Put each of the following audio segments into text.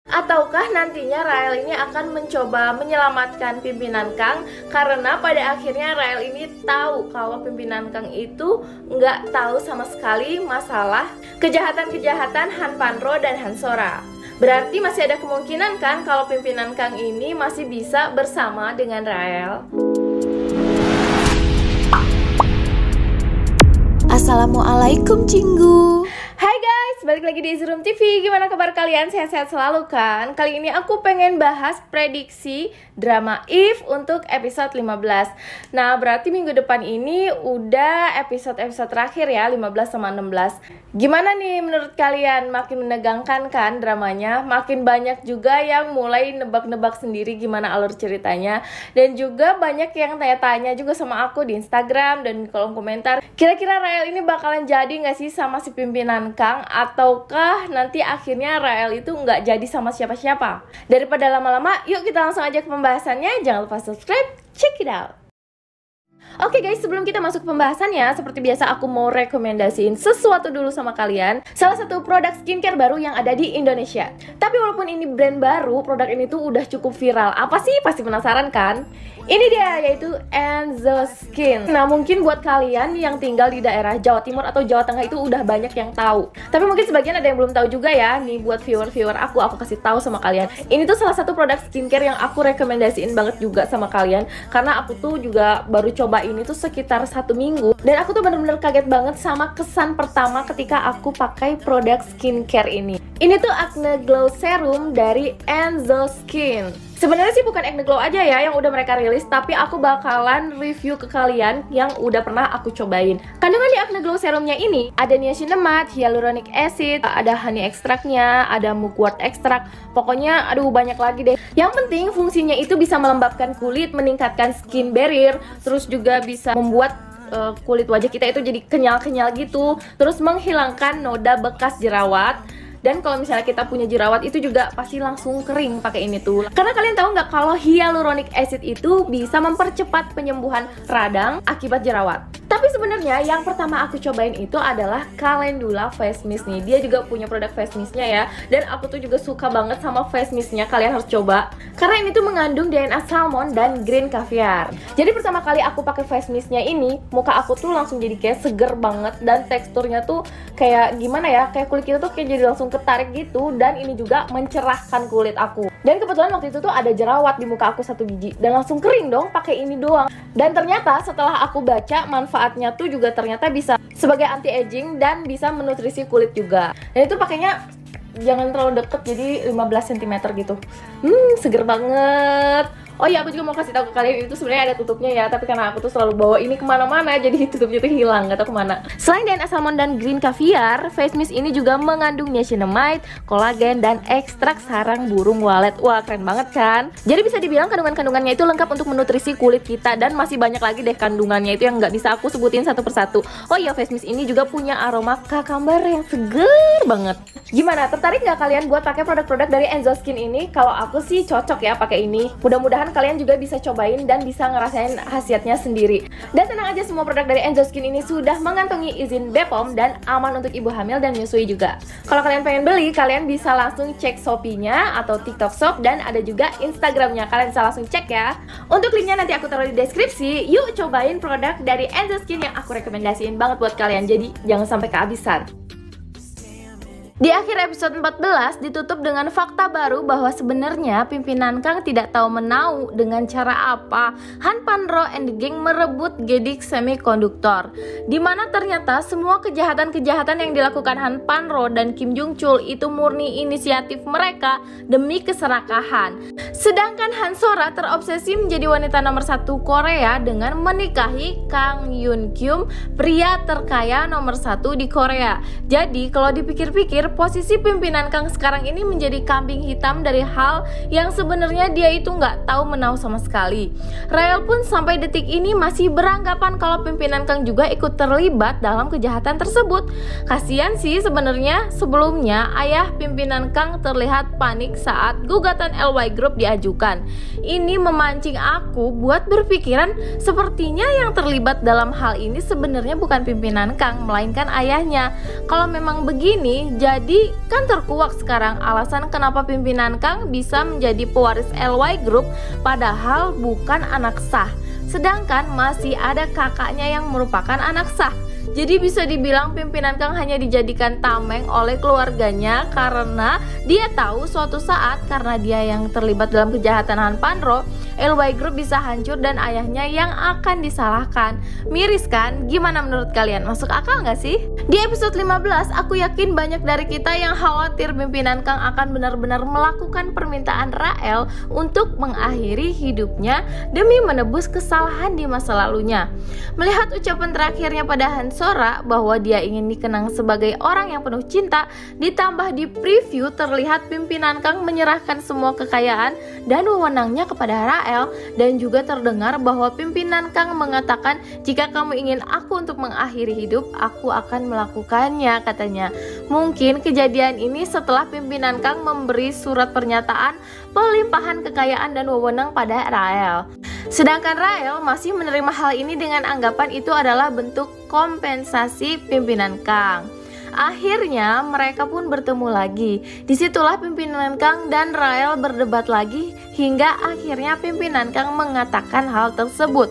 Ataukah nantinya Rael ini akan mencoba menyelamatkan pimpinan Kang, karena pada akhirnya Rael ini tahu kalau pimpinan Kang itu nggak tahu sama sekali masalah kejahatan-kejahatan Han Panro dan Han Sora. Berarti masih ada kemungkinan kan kalau pimpinan Kang ini masih bisa bersama dengan Rael. Assalamualaikum Cinggu. Hai guys, balik lagi di Easy Room TV. Gimana kabar kalian? Sehat-sehat selalu kan? Kali ini aku pengen bahas prediksi drama If untuk episode 15. Nah, berarti minggu depan ini udah episode-episode terakhir ya, 15 sama 16. Gimana nih menurut kalian? Makin menegangkan kan dramanya? Makin banyak juga yang mulai nebak-nebak sendiri gimana alur ceritanya. Dan juga banyak yang tanya-tanya juga sama aku di Instagram dan di kolom komentar. Kira-kira Rael ini bakalan jadi gak sih sama si pimpinan Kang? Ataukah nanti akhirnya Rael itu nggak jadi sama siapa-siapa? Daripada lama-lama, yuk kita langsung aja ke pembahasannya. Jangan lupa subscribe, check it out. Oke guys, sebelum kita masuk ke pembahasannya, seperti biasa aku mau rekomendasiin sesuatu dulu sama kalian. Salah satu produk skincare baru yang ada di Indonesia. Tapi walaupun ini brand baru, produk ini tuh udah cukup viral. Apa sih? Pasti penasaran kan? Ini dia, yaitu Enzo Skin. Nah, mungkin buat kalian yang tinggal di daerah Jawa Timur atau Jawa Tengah itu udah banyak yang tahu. Tapi mungkin sebagian ada yang belum tahu juga ya. Nih buat viewer-viewer aku kasih tahu sama kalian. Ini tuh salah satu produk skincare yang aku rekomendasiin banget juga sama kalian. Karena aku tuh juga baru coba ini tuh sekitar 1 minggu. Dan aku tuh bener-bener kaget banget sama kesan pertama ketika aku pakai produk skincare ini. Ini tuh Acne Glow Serum dari Enzo Skin. Sebenarnya sih bukan Acne Glow aja ya yang udah mereka rilis, tapi aku bakalan review ke kalian yang udah pernah aku cobain. Kandungan di Acne Glow Serumnya ini ada niacinamide, hyaluronic acid, ada honey extractnya, ada mugwort extract. Pokoknya aduh banyak lagi deh. Yang penting fungsinya itu bisa melembabkan kulit, meningkatkan skin barrier, terus juga bisa membuat kulit wajah kita itu jadi kenyal-kenyal gitu, terus menghilangkan noda bekas jerawat. Dan kalau misalnya kita punya jerawat itu juga pasti langsung kering pakai ini tuh. Karena kalian tahu nggak kalau hyaluronic acid itu bisa mempercepat penyembuhan radang akibat jerawat. Tapi sebenarnya yang pertama aku cobain itu adalah Calendula Face Mist nih. Dia juga punya produk face mistnya ya. Dan aku tuh juga suka banget sama face mistnya. Kalian harus coba. Karena ini tuh mengandung DNA salmon dan green caviar. Jadi pertama kali aku pakai face mistnya ini, muka aku tuh langsung jadi kayak seger banget. Dan teksturnya tuh kayak gimana ya, kayak kulit kita tuh kayak jadi langsung ketarik gitu. Dan ini juga mencerahkan kulit aku. Dan kebetulan waktu itu tuh ada jerawat di muka aku 1 biji. Dan langsung kering dong pakai ini doang. Dan ternyata setelah aku baca manfaatnya tuh juga ternyata bisa sebagai anti aging dan bisa menutrisi kulit juga. Dan itu pakainya jangan terlalu deket, jadi 15 cm gitu. Seger banget. Oh iya, aku juga mau kasih tahu ke kalian, itu sebenarnya ada tutupnya ya, tapi karena aku tuh selalu bawa ini kemana-mana, jadi tutupnya tuh hilang, gak tau kemana. Selain DNA salmon dan green caviar, face mist ini juga mengandung niacinamide, kolagen, dan ekstrak sarang burung walet. Wah, keren banget kan? Jadi bisa dibilang kandungan-kandungannya itu lengkap untuk menutrisi kulit kita, dan masih banyak lagi deh kandungannya itu yang nggak bisa aku sebutin satu persatu. Oh iya, face mist ini juga punya aroma cucumber yang seger banget. Gimana? Tertarik nggak kalian buat pakai produk-produk dari Enzo Skin ini? Kalau aku sih cocok ya pakai ini. Mudah-mudahan kalian juga bisa cobain dan bisa ngerasain khasiatnya sendiri. Dan tenang aja, semua produk dari Enzo Skin ini sudah mengantongi izin BPOM dan aman untuk ibu hamil dan menyusui juga. Kalau kalian pengen beli, kalian bisa langsung cek Shopee-nya atau TikTok Shop, dan ada juga Instagram-nya. Kalian bisa langsung cek ya. Untuk linknya nanti aku taruh di deskripsi. Yuk cobain produk dari Enzo Skin yang aku rekomendasiin banget buat kalian. Jadi jangan sampai kehabisan. Di akhir episode 14 ditutup dengan fakta baru bahwa sebenarnya pimpinan Kang tidak tahu menau dengan cara apa Han Panro and the gang merebut Gedik Semikonduktor, dimana ternyata semua kejahatan-kejahatan yang dilakukan Han Panro dan Kim Jung Chul itu murni inisiatif mereka demi keserakahan. Sedangkan Han Sora terobsesi menjadi wanita nomor 1 Korea dengan menikahi Kang Yoon Kyum, pria terkaya nomor 1 di Korea. Jadi kalau dipikir-pikir, posisi pimpinan Kang sekarang ini menjadi kambing hitam dari hal yang sebenarnya dia itu nggak tahu menau sama sekali. Rael pun sampai detik ini masih beranggapan kalau pimpinan Kang juga ikut terlibat dalam kejahatan tersebut. Kasian sih sebenarnya. Sebelumnya ayah pimpinan Kang terlihat panik saat gugatan LY Group diajukan. Ini memancing aku buat berpikiran sepertinya yang terlibat dalam hal ini sebenarnya bukan pimpinan Kang, melainkan ayahnya. Kalau memang begini, jadi Jadi kan terkuak sekarang alasan kenapa pimpinan Kang bisa menjadi pewaris LY Group padahal bukan anak sah. Sedangkan masih ada kakaknya yang merupakan anak sah. Jadi bisa dibilang pimpinan Kang hanya dijadikan tameng oleh keluarganya karena dia tahu suatu saat karena dia yang terlibat dalam kejahatan Han Panro, LY Group bisa hancur dan ayahnya yang akan disalahkan. Miris kan? Gimana menurut kalian? Masuk akal nggak sih? Di episode 15, aku yakin banyak dari kita yang khawatir pimpinan Kang akan benar-benar melakukan permintaan Rael untuk mengakhiri hidupnya demi menebus kesalahan di masa lalunya. Melihat ucapan terakhirnya pada Han Sora bahwa dia ingin dikenang sebagai orang yang penuh cinta, ditambah di preview terlihat pimpinan Kang menyerahkan semua kekayaan dan wewenangnya kepada Rael, dan juga terdengar bahwa pimpinan Kang mengatakan, jika kamu ingin aku untuk mengakhiri hidup, aku akan melakukannya, katanya. Mungkin kejadian ini setelah pimpinan Kang memberi surat pernyataan pelimpahan kekayaan dan wewenang pada Rael. Sedangkan Rael masih menerima hal ini dengan anggapan itu adalah bentuk kompensasi pimpinan Kang. Akhirnya mereka pun bertemu lagi. Disitulah pimpinan Kang dan Rael berdebat lagi hingga akhirnya pimpinan Kang mengatakan hal tersebut.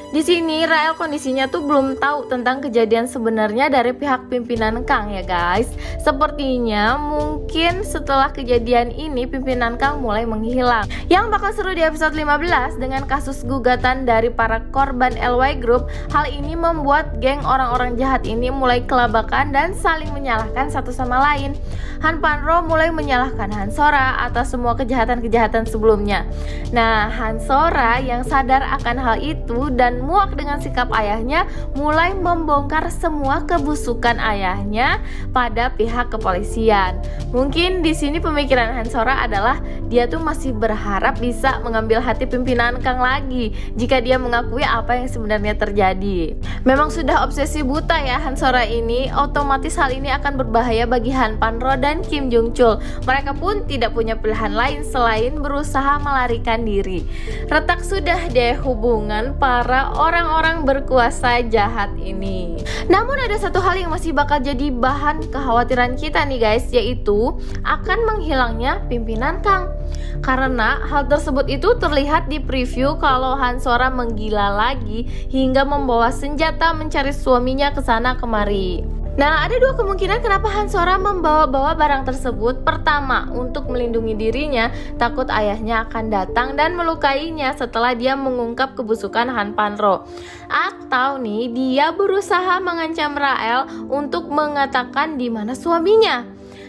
Di sini Rael kondisinya tuh belum tahu tentang kejadian sebenarnya dari pihak pimpinan Kang ya guys. Sepertinya mungkin setelah kejadian ini pimpinan Kang mulai menghilang. Yang bakal seru di episode 15 dengan kasus gugatan dari para korban LY Group. Hal ini membuat geng orang-orang jahat ini mulai kelabakan dan saling menyalahkan satu sama lain. Han Panro mulai menyalahkan Han Sora atas semua kejahatan-kejahatan sebelumnya. Nah, Han Sora yang sadar akan hal itu dan muak dengan sikap ayahnya mulai membongkar semua kebusukan ayahnya pada pihak kepolisian. Mungkin di sini pemikiran Han Sora adalah dia tuh masih berharap bisa mengambil hati pimpinan Kang lagi jika dia mengakui apa yang sebenarnya terjadi. Memang sudah obsesi buta ya Han Sora ini, otomatis hal ini akan berbahaya bagi Han Panro dan Kim Jung Chul. Mereka pun tidak punya pilihan lain selain berusaha melarikan diri. Retak sudah deh hubungan para orang-orang berkuasa jahat ini. Namun ada satu hal yang masih bakal jadi bahan kekhawatiran kita nih guys, yaitu akan menghilangnya pimpinan Kang. Karena hal tersebut itu terlihat di preview kalau Han Sora menggila lagi hingga membawa senjata mencari suaminya ke sana kemari. Nah, ada dua kemungkinan kenapa Han Sora membawa-bawa barang tersebut. Pertama, untuk melindungi dirinya, takut ayahnya akan datang dan melukainya setelah dia mengungkap kebusukan Han Panro. Atau nih, dia berusaha mengancam Rael untuk mengatakan di mana suaminya.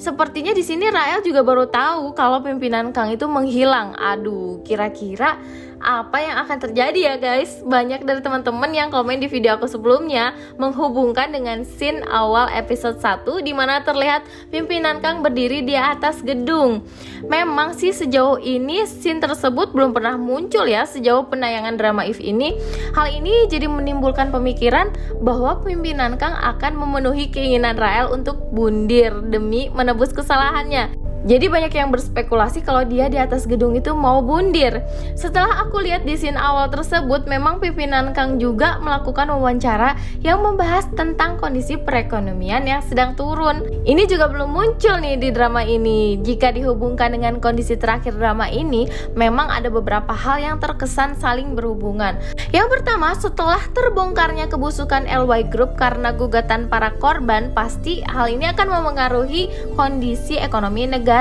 Sepertinya di sini Rael juga baru tahu kalau pimpinan Kang itu menghilang. Aduh, kira-kira apa yang akan terjadi ya guys? Banyak dari teman-teman yang komen di video aku sebelumnya menghubungkan dengan scene awal episode 1 di mana terlihat pimpinan Kang berdiri di atas gedung. Memang sih sejauh ini scene tersebut belum pernah muncul ya sejauh penayangan drama If ini. Hal ini jadi menimbulkan pemikiran bahwa pimpinan Kang akan memenuhi keinginan Rael untuk bundir demi menebus kesalahannya. Jadi banyak yang berspekulasi kalau dia di atas gedung itu mau bundir. Setelah aku lihat di scene awal tersebut, memang pimpinan Kang juga melakukan wawancara yang membahas tentang kondisi perekonomian yang sedang turun. Ini juga belum muncul nih di drama ini. Jika dihubungkan dengan kondisi terakhir drama ini, memang ada beberapa hal yang terkesan saling berhubungan. Yang pertama, setelah terbongkarnya kebusukan LY Group karena gugatan para korban, pasti hal ini akan memengaruhi kondisi ekonomi negara.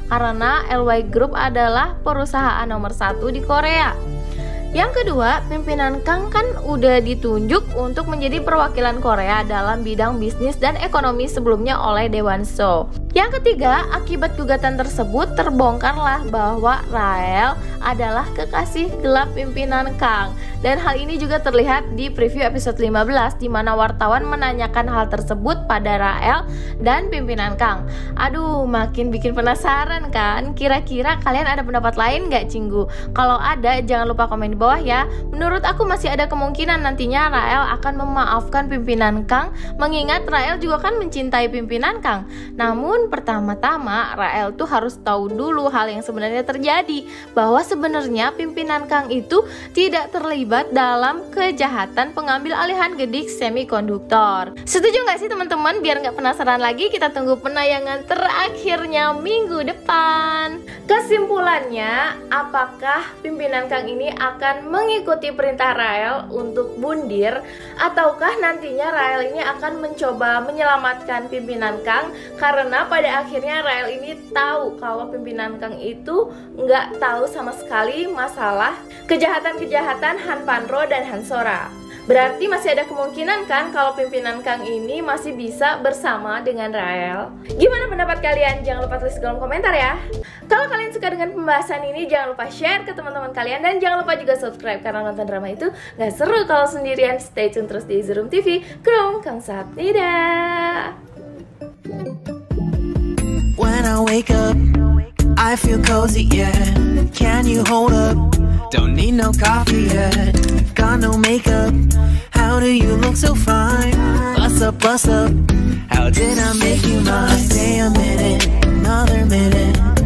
Karena LY Group adalah perusahaan nomor 1 di Korea. Yang kedua, pimpinan Kang kan udah ditunjuk untuk menjadi perwakilan Korea dalam bidang bisnis dan ekonomi sebelumnya oleh Dewan So. Yang ketiga, akibat gugatan tersebut terbongkarlah bahwa Rael adalah kekasih gelap pimpinan Kang. Dan hal ini juga terlihat di preview episode 15 di mana wartawan menanyakan hal tersebut pada Rael dan pimpinan Kang. Aduh, makin bikin penasaran kan? Kira-kira kalian ada pendapat lain gak Cinggu? Kalau ada, jangan lupa komen di bawah ya. Menurut aku masih ada kemungkinan nantinya Rael akan memaafkan pimpinan Kang, mengingat Rael juga kan mencintai pimpinan Kang. Namun pertama-tama Rael tuh harus tahu dulu hal yang sebenarnya terjadi, bahwa sebenarnya pimpinan Kang itu tidak terlibat dalam kejahatan pengambil alihan gedik semikonduktor. Setuju nggak sih teman-teman? Biar nggak penasaran lagi, kita tunggu penayangan terakhirnya minggu depan. Kesimpulannya, apakah pimpinan Kang ini akan mengikuti perintah Rael untuk bundir, ataukah nantinya Rael ini akan mencoba menyelamatkan pimpinan Kang, karena pada akhirnya Rael ini tahu kalau pimpinan Kang itu nggak tahu sama sekali masalah kejahatan-kejahatan Han Panro dan Han Sora. Berarti masih ada kemungkinan kan kalau pimpinan Kang ini masih bisa bersama dengan Rael. Gimana pendapat kalian? Jangan lupa tulis di kolom komentar ya. Kalau kalian suka dengan pembahasan ini, jangan lupa share ke teman-teman kalian, dan jangan lupa juga subscribe, karena nonton drama itu gak seru kalau sendirian. Stay tune terus di Easy Room TV. Krum Kang Sapnida. When I wake up, I feel cozy, yeah. Can you hold up? Don't need no coffee yet. Got no makeup. How do you look so fine? Bust up, bust up. How did I make you mine? Stay a minute, another minute.